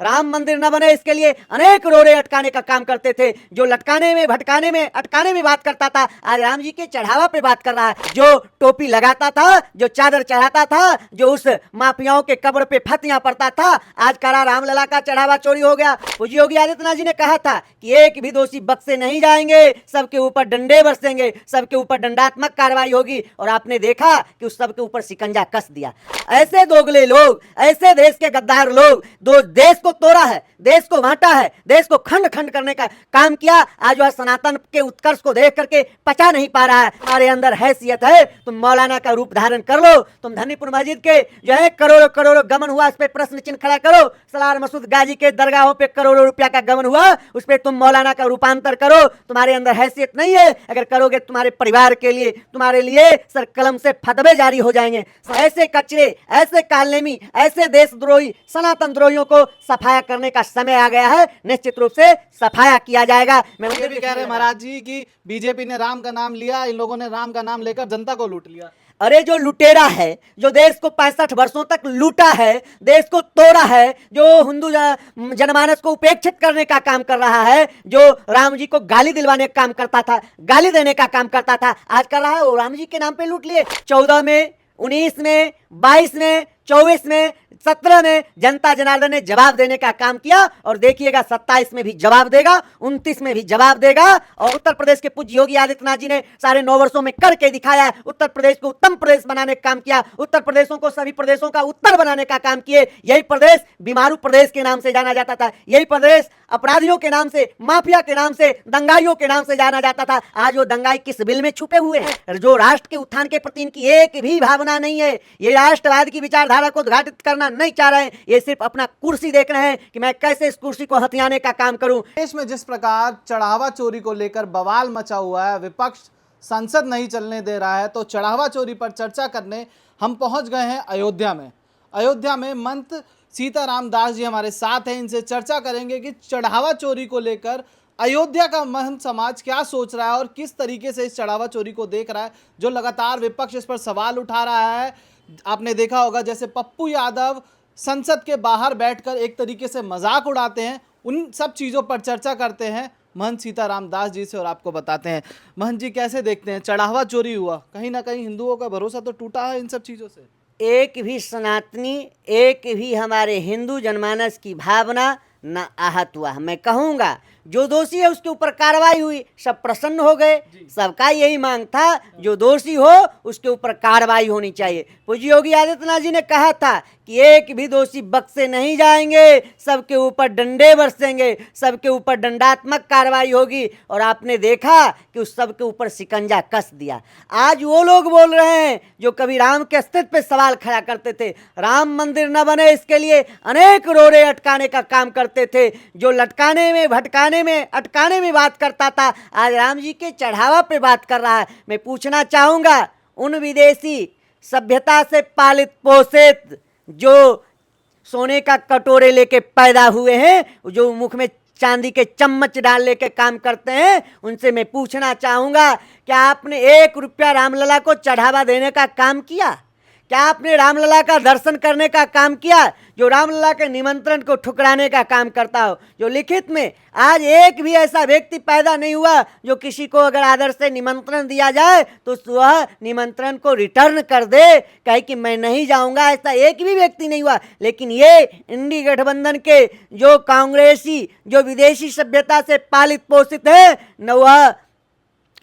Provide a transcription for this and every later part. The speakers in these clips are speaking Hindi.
राम मंदिर न बने इसके लिए अनेक रोड़े अटकाने का काम करते थे। जो लटकाने में, भटकाने में, अटकाने में बात करता था, आज राम जी के चढ़ावा पे बात कर रहा है। जो टोपी लगाता था, जो चादर चढ़ाता था, जो उस माफियाओं के कब्र पे फतियां पड़ता था, आज करा रामलला का चढ़ावा चोरी हो गया। पूज्य योगी आदित्यनाथ जी ने कहा था कि एक भी दोषी बक्से नहीं जाएंगे, सबके ऊपर डंडे बरसेंगे, सबके ऊपर दंडात्मक कार्रवाई होगी। और आपने देखा कि उस सबके ऊपर शिकंजा कस दिया। ऐसे दोगले लोग, ऐसे देश के गद्दार लोग, दो देश को तोड़ा है, देश को बांटा है, देश को खंड खंड करने का काम किया। आज वह सनातन के उत्कर्ष को देख करके पचा नहीं पा रहा है। हमारे अंदर हैसियत है, तुम मौलाना का रूप धारण कर लो, तुम धनीपुर मस्जिद के जो है करोड़ों करोड़ों गमन हुआ, उस पर प्रश्न चिन्ह खड़ा करो। सलार मसूद गाजी के दरगाहों पे करोड़ों रुपया का गमन हुआ, उस पर तुम मौलाना का रूपांतर करो। तुम्हारे अंदर हैसियत नहीं है, अगर करोगे तुम्हारे परिवार के लिए, तुम्हारे लिए सर कलम से फतवे जारी हो जाएंगे। ऐसे कचरे, ऐसे कालनेमी, ऐसे देशद्रोही, सनातन द्रोहियों को सफाया करने का समय आ गया है। निश्चित रूप से सफाया किया जाएगा। मैं ये भी कह रहे महाराज जी कि बीजेपी ने राम का नाम लिया, इन लोगों ने राम का नाम लेकर जनता को लूट लिया। अरे जो लुटेरा है, जो देश को 65 वर्षों तक लूटा है, देश को तोड़ा है, जो हिंदू जनमानस को उपेक्षित करने का काम कर रहा है, जो राम जी को गाली दिलवाने का काम करता था, गाली देने का काम करता था, आज कर रहा है वो राम जी के नाम पे लूट लिए। 14 में, 19 में, 22 में, 24 में, 17 में जनता जनार्दन ने जवाब देने का काम किया। और देखिएगा 27 में भी जवाब देगा, 29 में भी जवाब देगा। और उत्तर प्रदेश के पूज्य योगी आदित्यनाथ जी ने 9.5 वर्षों में करके दिखाया है। उत्तर प्रदेश को उत्तम प्रदेश बनाने का काम किया, उत्तर प्रदेशों को सभी प्रदेशों का उत्तर बनाने का काम किए। यही प्रदेश बीमारू प्रदेश के नाम से जाना जाता था, यही प्रदेश अपराधियों के नाम से, माफिया के नाम से, दंगाइयों के नाम से जाना जाता था। आज वो दंगाई किस बिल में छुपे हुए हैं? जो राष्ट्र के उत्थान के प्रति इनकी एक भी भावना नहीं है। ये राष्ट्रवाद की विचारधारा को उद्घाटित करना नहीं चाह रहे हैं, ये सिर्फ अपना कुर्सी देख रहे हैं कि मैं कैसे इस कुर्सी को हथियाने का काम करूं। देश में जिस प्रकार चढ़ावा चोरी को लेकर बवाल मचा हुआ है, विपक्ष संसद नहीं चलने दे रहा है, तो चढ़ावा चोरी पर चर्चा करने हम पहुंच गए हैं अयोध्या में। अयोध्या में महंत सीताराम दास जी हमारे साथ हैं, इनसे चर्चा करेंगे कि चढ़ावा चोरी को लेकर अयोध्या का महंत समाज क्या सोच रहा है और किस तरीके से इस चढ़ावा चोरी को देख रहा है, जो लगातार विपक्ष इस पर सवाल उठा रहा है। आपने देखा होगा जैसे पप्पू यादव संसद के बाहर बैठकर एक तरीके से मजाक उड़ाते हैं, उन सब चीज़ों पर चर्चा करते हैं महंत सीताराम दास जी से और आपको बताते हैं। महंत जी कैसे देखते हैं, चढ़ावा चोरी हुआ, कहीं ना कहीं हिंदुओं का भरोसा तो टूटा है इन सब चीज़ों से। एक भी सनातनी, एक भी हमारे हिंदू जनमानस की भावना न आहत हुआ। मैं कहूँगा जो दोषी है उसके ऊपर कार्रवाई हुई, सब प्रसन्न हो गए। सबका यही मांग था, जो दोषी हो उसके ऊपर कार्रवाई होनी चाहिए। पूज्य योगी आदित्यनाथ जी ने कहा था कि एक भी दोषी बक्से नहीं जाएंगे, सबके ऊपर डंडे बरसेंगे, सबके ऊपर दंडात्मक कार्रवाई होगी। और आपने देखा कि उस सबके ऊपर शिकंजा कस दिया। आज वो लोग बोल रहे हैं जो कभी राम के अस्तित्व पे सवाल खड़ा करते थे, राम मंदिर न बने इसके लिए अनेक रोड़े अटकाने का काम करते थे, जो लटकाने में, भटकाने में, अटकाने में बात करता था, आज राम जी के चढ़ावा पे बात कर रहा है। मैं पूछना चाहूंगा उन विदेशी सभ्यता से पालित पोषित जो सोने का कटोरे लेके पैदा हुए हैं, जो मुख में चांदी के चम्मच डाल लेके काम करते हैं, उनसे मैं पूछना चाहूंगा क्या आपने 1 रुपया रामलला को चढ़ावा देने का काम किया? क्या आपने रामलला का दर्शन करने का काम किया? जो रामलला के निमंत्रण को ठुकराने का काम करता हो, जो लिखित में आज एक भी ऐसा व्यक्ति पैदा नहीं हुआ जो किसी को अगर आदर से निमंत्रण दिया जाए तो वह निमंत्रण को रिटर्न कर दे, कहे कि मैं नहीं जाऊंगा, ऐसा एक भी व्यक्ति नहीं हुआ। लेकिन ये इंडी गठबंधन के जो कांग्रेसी, जो विदेशी सभ्यता से पालित पोषित है, न वह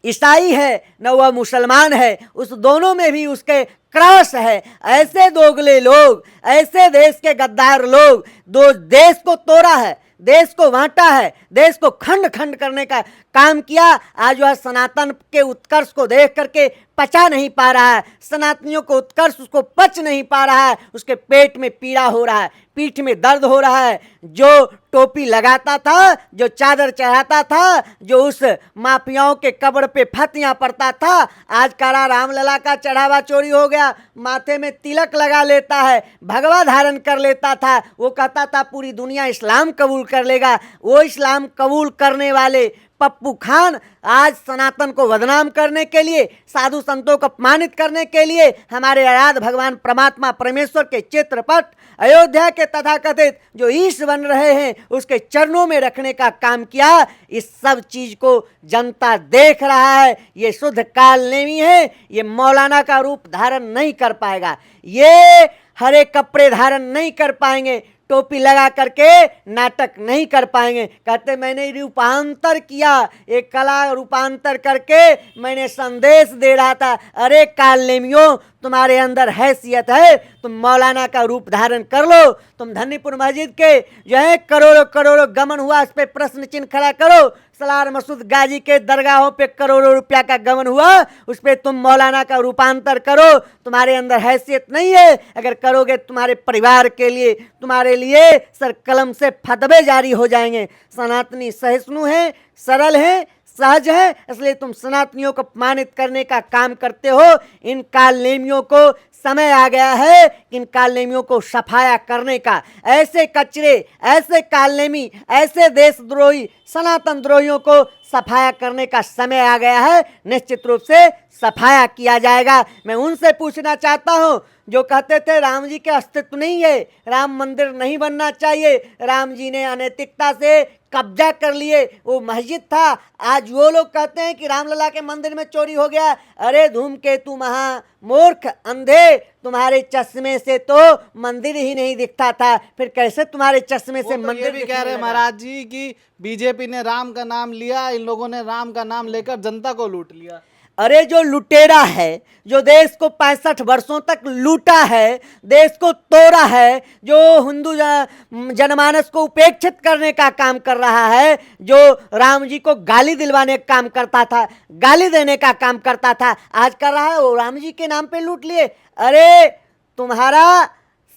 ईसाई है न वह मुसलमान है, उस दोनों में भी उसके क्रॉस है। ऐसे दोगले लोग, ऐसे देश के गद्दार लोग, दो देश को तोड़ा है, देश को बांटा है, देश को खंड खंड करने का काम किया। आज वह सनातन के उत्कर्ष को देख करके पचा नहीं पा रहा है, सनातनियों को उत्कर्ष उसको पच नहीं पा रहा है, उसके पेट में पीड़ा हो रहा है, पीठ में दर्द हो रहा है। जो टोपी लगाता था, जो चादर चढ़ाता था, जो उस माफियाओं के कब्र पे फतियां पड़ता था, आज करा रामलला का चढ़ावा चोरी हो गया। माथे में तिलक लगा लेता है, भगवा धारण कर लेता था, वो कहता था पूरी दुनिया इस्लाम कबूल कर लेगा। वो इस्लाम कबूल करने वाले पप्पू खान आज सनातन को बदनाम करने के लिए, साधु संतों को अपमानित करने के लिए हमारे आराध्य भगवान परमात्मा परमेश्वर के चित्रपट अयोध्या के तथाकथित जो ईश बन रहे हैं उसके चरणों में रखने का काम किया। इस सब चीज को जनता देख रहा है। ये शुद्ध कालनेमी है, ये मौलाना का रूप धारण नहीं कर पाएगा, ये हरे कपड़े धारण नहीं कर पाएंगे, टोपी लगा करके नाटक नहीं कर पाएंगे। कहते मैंने रूपांतर किया, एक कला रूपांतर करके मैंने संदेश दे रहा था। अरे कालनेमियों, तुम्हारे अंदर हैसियत है, तुम मौलाना का रूप धारण कर लो। तुम धन्नीपुर मस्जिद के जो है करोड़ों करोड़ों गमन हुआ, इस पे प्रश्न चिन्ह खड़ा करो। सलार मसूद गाजी के दरगाहों पे करोड़ों रुपया का गमन हुआ, उस पर तुम मौलाना का रूपांतर करो। तुम्हारे अंदर हैसियत नहीं है, अगर करोगे तुम्हारे परिवार के लिए, तुम्हारे लिए सर कलम से फतवे जारी हो जाएंगे। सनातनी सहिष्णु है, सरल है, सहज है, इसलिए तुम सनातनियों को अपमानित करने का काम करते हो। इन कालनेमियों को समय आ गया है कि इन कालनेमियों को सफाया करने का। ऐसे कचरे, ऐसे कालनेमी, ऐसे देशद्रोही, सनातन द्रोहियों को सफाया करने का समय आ गया है। निश्चित रूप से सफाया किया जाएगा। मैं उनसे पूछना चाहता हूं जो कहते थे राम जी के अस्तित्व नहीं है, राम मंदिर नहीं बनना चाहिए, राम जी ने अनैतिकता से कब्जा कर लिए, वो मस्जिद था। आज वो लोग कहते हैं कि रामलला के मंदिर में चोरी हो गया। अरे धूमकेतु महा मूर्ख अंधे, तुम्हारे चश्मे से तो मंदिर ही नहीं दिखता था, फिर कैसे तुम्हारे चश्मे से मंदिर भी कह रहे महाराज जी कि बीजेपी ने राम का नाम लिया, इन लोगों ने राम का नाम लेकर जनता को लूट लिया। अरे जो लुटेरा है, जो देश को 65 वर्षों तक लूटा है, देश को तोड़ा है, जो हिंदू जनमानस को उपेक्षित करने का काम कर रहा है, जो राम जी को गाली दिलवाने का काम करता था, गाली देने का काम करता था, आज कर रहा है वो राम जी के नाम पे लूट लिए। अरे तुम्हारा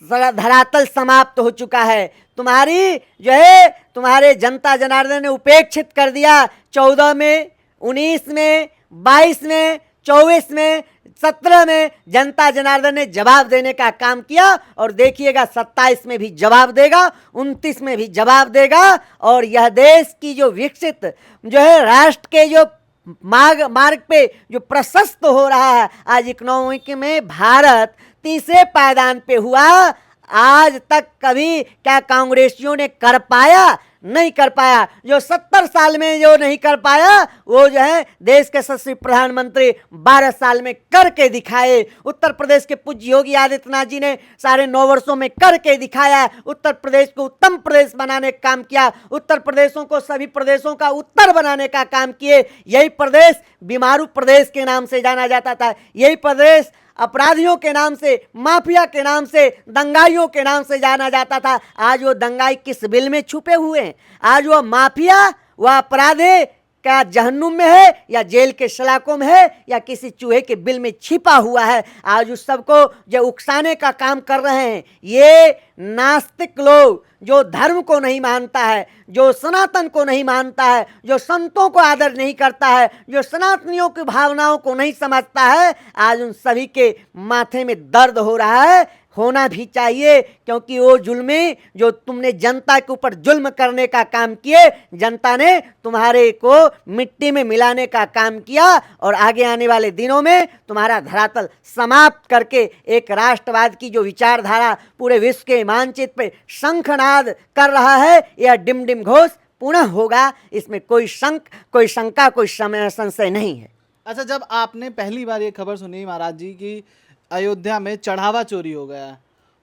धरातल समाप्त हो चुका है। तुम्हारी जो है तुम्हारे जनता जनार्दन ने उपेक्षित कर दिया। 14 में, 19 में, 22 में, 24 में, 17 में जनता जनार्दन ने जवाब देने का काम किया और देखिएगा 27 में भी जवाब देगा, 29 में भी जवाब देगा। और यह देश की जो विकसित जो है राष्ट्र के जो मार्ग पे जो प्रशस्त हो रहा है, आज इकोनॉमिक में भारत तीसरे पायदान पे हुआ। आज तक कभी क्या कांग्रेसियों ने कर पाया? नहीं कर पाया। जो 70 साल में जो नहीं कर पाया, वो जो है देश के यशस्वी प्रधानमंत्री 12 साल में करके दिखाए। उत्तर प्रदेश के पूज्य योगी आदित्यनाथ जी ने 9.5 वर्षों में करके दिखाया। उत्तर प्रदेश को उत्तम प्रदेश बनाने का काम किया। उत्तर प्रदेशों को सभी प्रदेशों का उत्तर बनाने का काम किए। यही प्रदेश बीमारू प्रदेश के नाम से जाना जाता था। यही प्रदेश अपराधियों के नाम से, माफिया के नाम से, दंगाइयों के नाम से जाना जाता था। आज वो दंगाई किस बिल में छुपे हुए हैं? आज वो माफिया, वह अपराधी क्या जहन्नुम में है या जेल के सलाखों में है या किसी चूहे के बिल में छिपा हुआ है? आज उस सबको जो उकसाने का काम कर रहे हैं ये नास्तिक लोग, जो धर्म को नहीं मानता है, जो सनातन को नहीं मानता है, जो संतों को आदर नहीं करता है, जो सनातनियों की भावनाओं को नहीं समझता है, आज उन सभी के माथे में दर्द हो रहा है। होना भी चाहिए, क्योंकि वो जुल्मी जो तुमने जनता के ऊपर जुल्म करने का काम किए, जनता ने तुम्हारे को मिट्टी में मिलाने का काम किया और आगे आने वाले दिनों में तुम्हारा धरातल समाप्त करके एक राष्ट्रवाद की जो विचारधारा पूरे विश्व के मानचित्र पे शंखनाद कर रहा है, यह डिम डिम घोष पुनः होगा। इसमें कोई शंका, कोई संशय नहीं है। अच्छा, जब आपने पहली बार ये खबर सुनी महाराज जी की अयोध्या में चढ़ावा चोरी हो गया,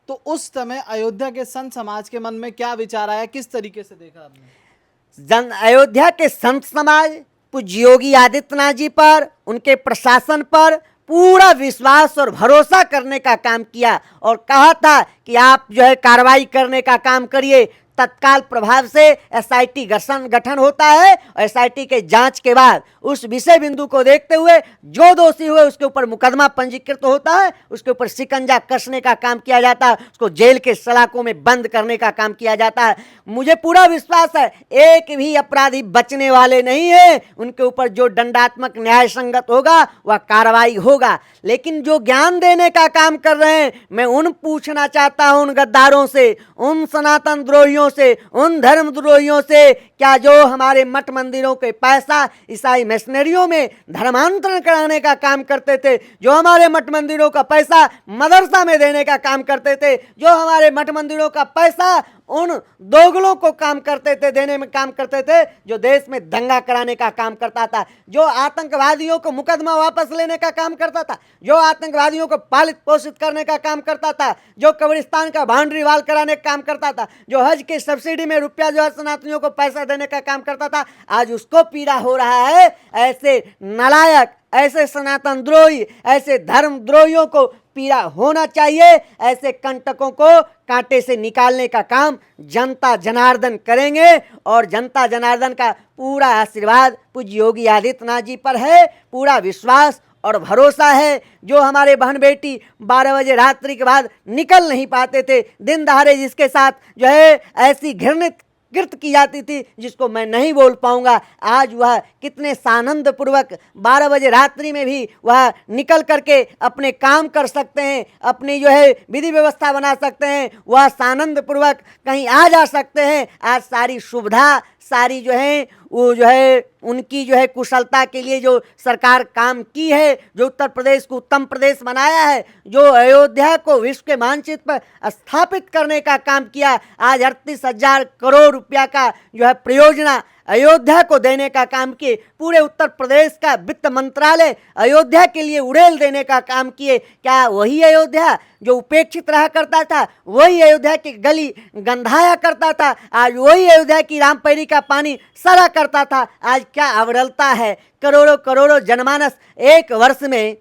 तो उस समय अयोध्या के संत समाज के मन में क्या विचार आया, किस तरीके से देखा आपने? अयोध्या के संत समाज पूज्य योगी आदित्यनाथ जी पर, उनके प्रशासन पर पूरा विश्वास और भरोसा करने का काम किया और कहा था कि आप जो है कार्रवाई करने का काम करिए। तत्काल प्रभाव से एसआईटी गठन होता है और एसआईटी के जांच के बाद उस विषय बिंदु को देखते हुए जो दोषी हुए उसके ऊपर मुकदमा पंजीकृत होता है, उसके ऊपर शिकंजा कसने का काम किया जाता है, उसको जेल के सलाखों में बंद करने का काम किया जाता है। मुझे पूरा विश्वास है एक भी अपराधी बचने वाले नहीं है। उनके ऊपर जो दंडात्मक न्याय संगत होगा वह कार्रवाई होगा। लेकिन जो ज्ञान देने का काम कर रहे हैं, मैं पूछना चाहता हूं उन गद्दारों से, उन सनातन द्रोहियों धर्मद्रोहियों से, उन धर्मद्रोहियों से क्या जो हमारे मठ मंदिरों के पैसा ईसाई मिशनरियों में धर्मांतरण कराने का काम करते थे, जो हमारे मठ मंदिरों का पैसा मदरसा में देने का काम करते थे, जो हमारे मठ मंदिरों का पैसा उन दोगलों को काम करते थे, देने में काम करते थे, जो देश में दंगा कराने का काम करता था, जो आतंकवादियों को मुकदमा वापस लेने का काम करता था, जो आतंकवादियों को पालित पोषित करने का काम करता था, जो कब्रिस्तान का बाउंड्री वाल कराने का काम करता था, जो हज के सब्सिडी में रुपया जो है सनातनियों को पैसा देने का काम करता था, आज उसको पीड़ा हो रहा है। ऐसे नालायक, ऐसे सनातन द्रोही, ऐसे धर्म द्रोहियों को पीड़ा होना चाहिए। ऐसे कंटकों को कांटे से निकालने का काम जनता जनार्दन करेंगे और जनता जनार्दन का पूरा आशीर्वाद पूज्य योगी आदित्यनाथ जी पर है, पूरा विश्वास और भरोसा है। जो हमारे बहन बेटी 12 बजे रात्रि के बाद निकल नहीं पाते थे, दिन दहाड़े जिसके साथ जो है ऐसी घृणित कृत की जाती थी जिसको मैं नहीं बोल पाऊंगा, आज वह कितने सानंद पूर्वक 12 बजे रात्रि में भी वह निकल करके अपने काम कर सकते हैं, अपनी जो है विधि व्यवस्था बना सकते हैं, वह सानंद पूर्वक कहीं आ जा सकते हैं। आज सारी सुविधा, सारी जो है वो जो है उनकी जो है कुशलता के लिए जो सरकार काम की है, जो उत्तर प्रदेश को उत्तम प्रदेश बनाया है, जो अयोध्या को विश्व के मानचित्र पर स्थापित करने का काम किया, आज 38,000 करोड़ रुपया का जो है परियोजना अयोध्या को देने का काम किए, पूरे उत्तर प्रदेश का वित्त मंत्रालय अयोध्या के लिए उड़ेल देने का काम किए। क्या वही अयोध्या जो उपेक्षित रहा करता था, वही अयोध्या की गली गंधाया करता था, आज वही अयोध्या की रामपैरी का पानी सड़ा करता था, आज क्या अविरलता है। करोड़ों करोड़ों जनमानस, एक वर्ष में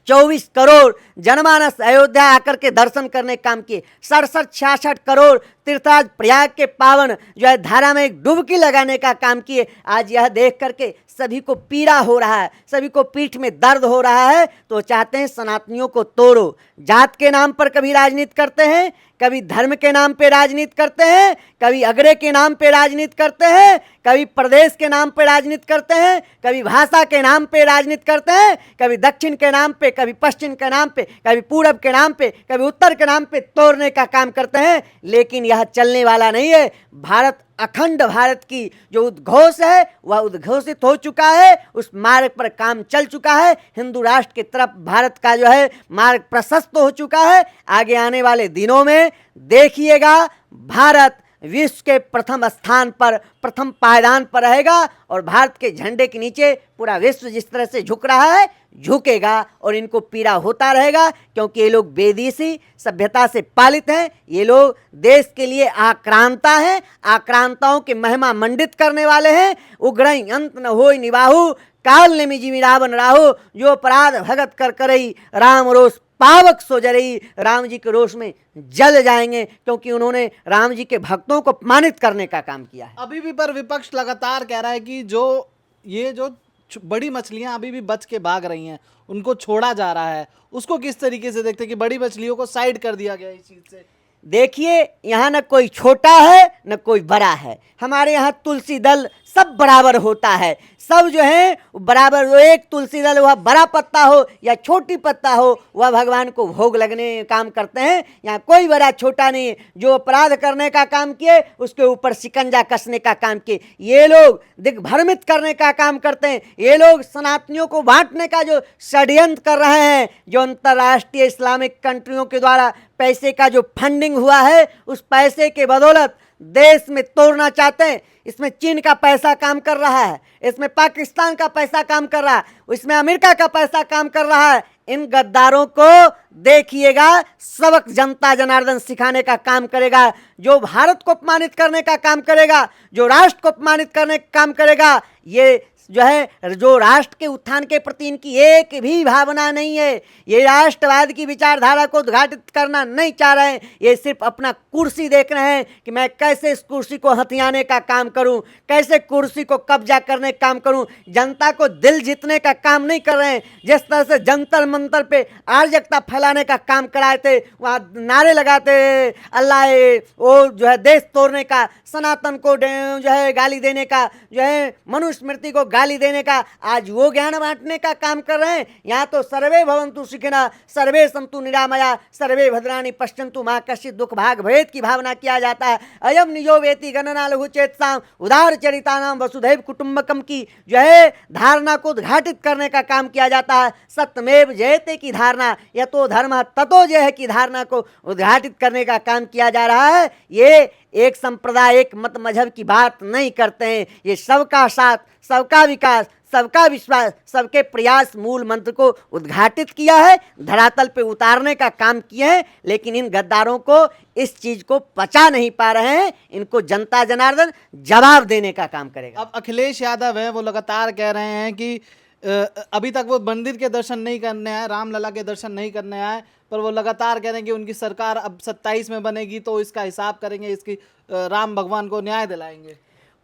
24 करोड़ जनमानस अयोध्या आकर के दर्शन करने काम किए, 67-66 करोड़ तीर्थराज प्रयाग के पावन जो है धारा में एक डुबकी लगाने का काम किए। आज यह देख करके सभी को पीड़ा हो रहा है, सभी को पीठ में दर्द हो रहा है, तो चाहते हैं सनातनियों को तोड़ो। जात के नाम पर कभी राजनीति करते हैं, कभी धर्म के नाम पे राजनीति करते हैं, कभी अगरे के नाम पे राजनीति करते हैं, कभी प्रदेश के नाम पे राजनीति करते हैं, कभी भाषा के नाम पे राजनीति करते हैं, कभी दक्षिण के नाम पे, कभी पश्चिम के नाम पे, कभी पूरब के नाम पे, कभी उत्तर के नाम पे तोड़ने का काम करते हैं। लेकिन यह चलने वाला नहीं है। भारत, अखंड भारत की जो उद्घोष है वह उद्घोषित हो चुका है, उस मार्ग पर काम चल चुका है। हिंदू राष्ट्र की तरफ भारत का जो है मार्ग प्रशस्त हो चुका है। आगे आने वाले दिनों में देखिएगा, भारत विश्व के प्रथम स्थान पर, प्रथम पायदान पर रहेगा और भारत के झंडे के नीचे पूरा विश्व जिस तरह से झुक रहा है झुकेगा और इनको पीड़ा होता रहेगा, क्योंकि ये लोग बेदेशी सभ्यता से पालित हैं। ये लोग देश के लिए आक्रांता हैं, आक्रांताओं के महिमा मंडित करने वाले हैं। उग्रई अंत न होय निबाहु, काल ने मिजिमि रावण राहु, जो अपराध भगत कर करई, राम रोष पावक सो जरई। राम जी के रोष में जल जाएंगे, क्योंकि उन्होंने राम जी के भक्तों को अपमानित करने का काम किया है। अभी भी पर विपक्ष लगातार कह रहा है कि जो बड़ी मछलियां अभी भी बच के भाग रही हैं, उनको छोड़ा जा रहा है। उसको किस तरीके से देखते हैं कि बड़ी मछलियों को साइड कर दिया गया इस चीज से? देखिए, यहाँ न कोई छोटा है न कोई बड़ा है। हमारे यहाँ तुलसी दल सब बराबर होता है, सब जो है बराबर। एक तुलसी दल, वह बड़ा पत्ता हो या छोटी पत्ता हो, वह भगवान को भोग लगने काम करते हैं। यहाँ कोई बड़ा छोटा नहीं है। जो अपराध करने का काम किए उसके ऊपर शिकंजा कसने का काम किए। ये लोग दिग्भ्रमित करने का काम करते हैं। ये लोग सनातनियों को बांटने का जो षड्यंत्र कर रहे हैं, जो अंतर्राष्ट्रीय इस्लामिक कंट्रियों के द्वारा पैसे का जो फंडिंग हुआ है, उस पैसे के बदौलत देश में तोड़ना चाहते हैं। इसमें चीन का पैसा काम कर रहा है, इसमें पाकिस्तान का पैसा काम कर रहा है, इसमें अमेरिका का पैसा काम कर रहा है। इन गद्दारों को देखिएगा, सबक जनता जनार्दन सिखाने का काम करेगा। जो भारत को अपमानित करने का काम करेगा, जो राष्ट्र को अपमानित करने का काम करेगा, ये जो है जो राष्ट्र के उत्थान के प्रति इनकी एक भी भावना नहीं है। ये राष्ट्रवाद की विचारधारा को उद्घाटित करना नहीं चाह रहे हैं। ये सिर्फ अपना कुर्सी देख रहे हैं कि मैं कैसे इस कुर्सी को हथियाने का काम करूं, कैसे कुर्सी को कब्जा करने का काम करूं। जनता को दिल जीतने का काम नहीं कर रहे हैं। जिस तरह से जंतर मंतर पे अराजकता फैलाने का काम कराए थे, वहाँ नारे लगाते अल्लाह, वो जो है देश तोड़ने का, सनातन को जो है गाली देने का, जो है मनुस्मृति को गाली देने का, आज वो ज्ञान बांटने का काम कर रहे हैं। यहाँ तो सर्वे भवन्तु सुखिनः, सर्वे सन्तु निरामया, सर्वे भद्राणि पश्यन्तु मा कश्चित् दुःख भाग भेद की भावना किया जाता है। अयम निजो वेति गणना लघु चेतसाम, उदार चरितानाम वसुधैव कुटुम्बकम की जो है धारणा को उद्घाटित करने का काम किया जाता है। सत्यमेव जयते की धारणा, यतो धर्म ततो जय की धारणा को उद्घाटित करने का काम किया जा रहा है। ये एक संप्रदाय, एक मत मजहब की बात नहीं करते हैं। ये सबका साथ, सबका विकास, सबका विश्वास, सबके प्रयास मूल मंत्र को उद्घाटित किया है, धरातल पे उतारने का काम किए हैं। लेकिन इन गद्दारों को इस चीज को पचा नहीं पा रहे हैं। इनको जनता जनार्दन जवाब देने का काम करेगा। अब अखिलेश यादव है, वो लगातार कह रहे हैं कि अभी तक वो मंदिर के दर्शन नहीं करने आए, रामलला के दर्शन नहीं करने आए, पर वो लगातार कह रहे हैं कि उनकी सरकार अब 27 में बनेगी तो इसका हिसाब करेंगे, इसकी राम भगवान को न्याय दिलाएंगे।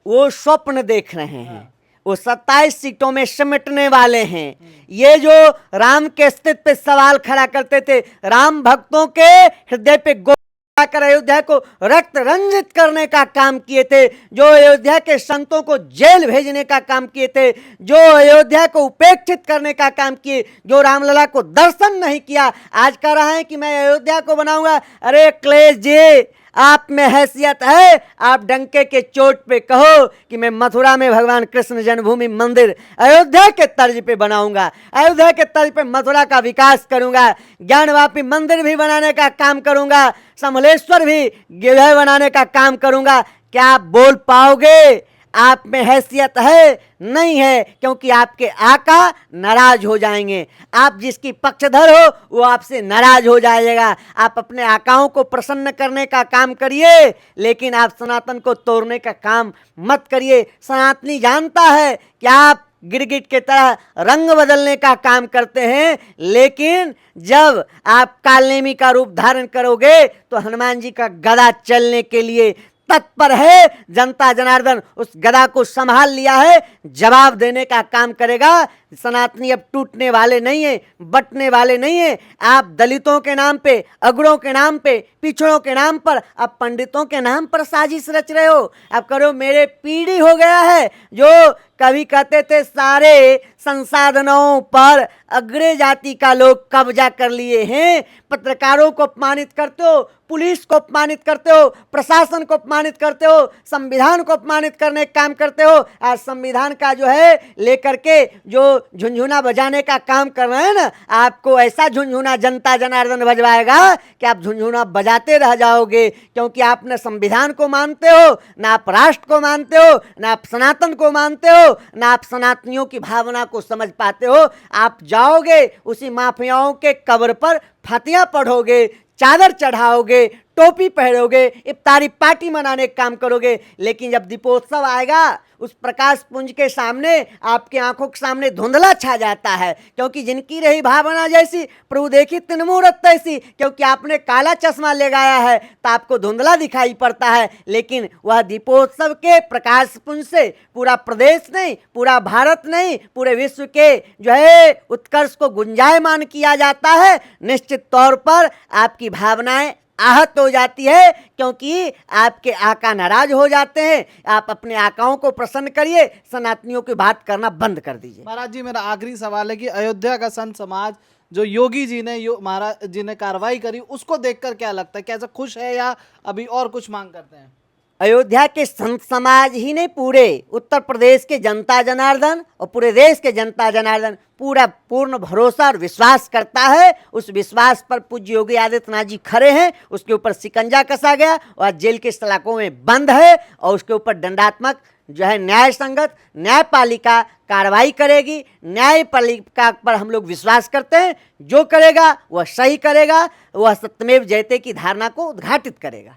वो स्वप्न देख रहे हैं। वो 27 सीटों में सिमटने वाले हैं। ये जो राम के अस्तित्व पे सवाल खड़ा करते थे, राम भक्तों के हृदय पे कर अयोध्या को रक्त रंजित करने का काम किए थे, जो अयोध्या के संतों को जेल भेजने का काम किए थे, जो अयोध्या को उपेक्षित करने का काम किए, जो रामलला को दर्शन नहीं किया, आज कह रहा है कि मैं अयोध्या को बनाऊंगा। अरे अखिलेश जी, आप में हैसियत है? आप डंके के चोट पे कहो कि मैं मथुरा में भगवान कृष्ण जन्मभूमि मंदिर अयोध्या के तर्ज पे बनाऊंगा, अयोध्या के तर्ज पे मथुरा का विकास करूंगा, ज्ञानवापी मंदिर भी बनाने का काम करूंगा, समलेश्वर भी गिरह बनाने का काम करूंगा। क्या आप बोल पाओगे? आप में हैसियत है? नहीं है, क्योंकि आपके आका नाराज हो जाएंगे। आप जिसकी पक्षधर हो वो आपसे नाराज हो जाएगा। आप अपने आकाओं को प्रसन्न करने का काम करिए, लेकिन आप सनातन को तोड़ने का काम मत करिए। सनातनी जानता है कि आप गिरगिट के तरह रंग बदलने का काम करते हैं, लेकिन जब आप कालनेमी का रूप धारण करोगे तो हनुमान जी का गदा चलने के लिए तत्पर है। जनता जनार्दन उस गदा को संभाल लिया है, जवाब देने का काम करेगा। सनातनी अब टूटने वाले नहीं है, बटने वाले नहीं है। आप दलितों के नाम पे, अगड़ों के नाम पे, पिछड़ों के नाम पर, अब पंडितों के नाम पर साजिश रच रहे हो। अब करो, मेरे पीढ़ी हो गया है जो कभी कहते थे सारे संसाधनों पर अग्रे जाति का लोग कब्जा कर लिए हैं। पत्रकारों को अपमानित करते हो, पुलिस को अपमानित करते हो, प्रशासन को अपमानित करते हो, संविधान को अपमानित करने का काम करते हो। आज संविधान का जो है लेकर के जो झुनझुना बजाने का काम कर रहे हैं ना, आपको ऐसा झुनझुना जनता जनार्दन बजवाएगा कि आप झुनझुना बजाते रह जाओगे, क्योंकि आप न संविधान को मानते हो, न आप राष्ट्र को मानते हो, न आप सनातन को मानते हो, न आप सनातनियों की भावना को समझ पाते हो। आप जाओगे उसी माफियाओं के कब्र पर फतिया पढ़ोगे, चादर चढ़ाओगे, टोपी पहनोगे, इफ्तारी पार्टी मनाने का काम करोगे। लेकिन जब दीपोत्सव आएगा, उस प्रकाश पुंज के सामने आपकी आंखों के सामने धुंधला छा जाता है, क्योंकि जिनकी रही भावना जैसी प्रभु देखी तीन मूरत तैसी। क्योंकि आपने काला चश्मा ले गाया है तो आपको धुंधला दिखाई पड़ता है। लेकिन वह दीपोत्सव के प्रकाश पुंज से पूरा प्रदेश नहीं, पूरा भारत नहीं, पूरे विश्व के जो है उत्कर्ष को गुंजायमान किया जाता है। निश्चित तौर पर आपकी भावनाएं आहत हो जाती है, क्योंकि आपके आका नाराज हो जाते हैं। आप अपने आकाओं को प्रसन्न करिए, सनातनियों की बात करना बंद कर दीजिए। महाराज जी, मेरा आखिरी सवाल है कि अयोध्या का संत समाज जो योगी जी ने महाराज जी ने कार्रवाई करी, उसको देखकर क्या लगता है? कैसा खुश है या अभी और कुछ मांग करते हैं? अयोध्या के संत समाज ही नहीं, पूरे उत्तर प्रदेश के जनता जनार्दन और पूरे देश के जनता जनार्दन पूरा पूर्ण भरोसा और विश्वास करता है। उस विश्वास पर पूज्य योगी आदित्यनाथ जी खड़े हैं। उसके ऊपर शिकंजा कसा गया और जेल के सलाखों में बंद है, और उसके ऊपर दंडात्मक जो है न्याय संगत न्यायपालिका कार्रवाई करेगी। न्यायपालिका पर हम लोग विश्वास करते हैं। जो करेगा वह सही करेगा, वह सत्यमेव जयते की धारणा को उद्घाटित करेगा।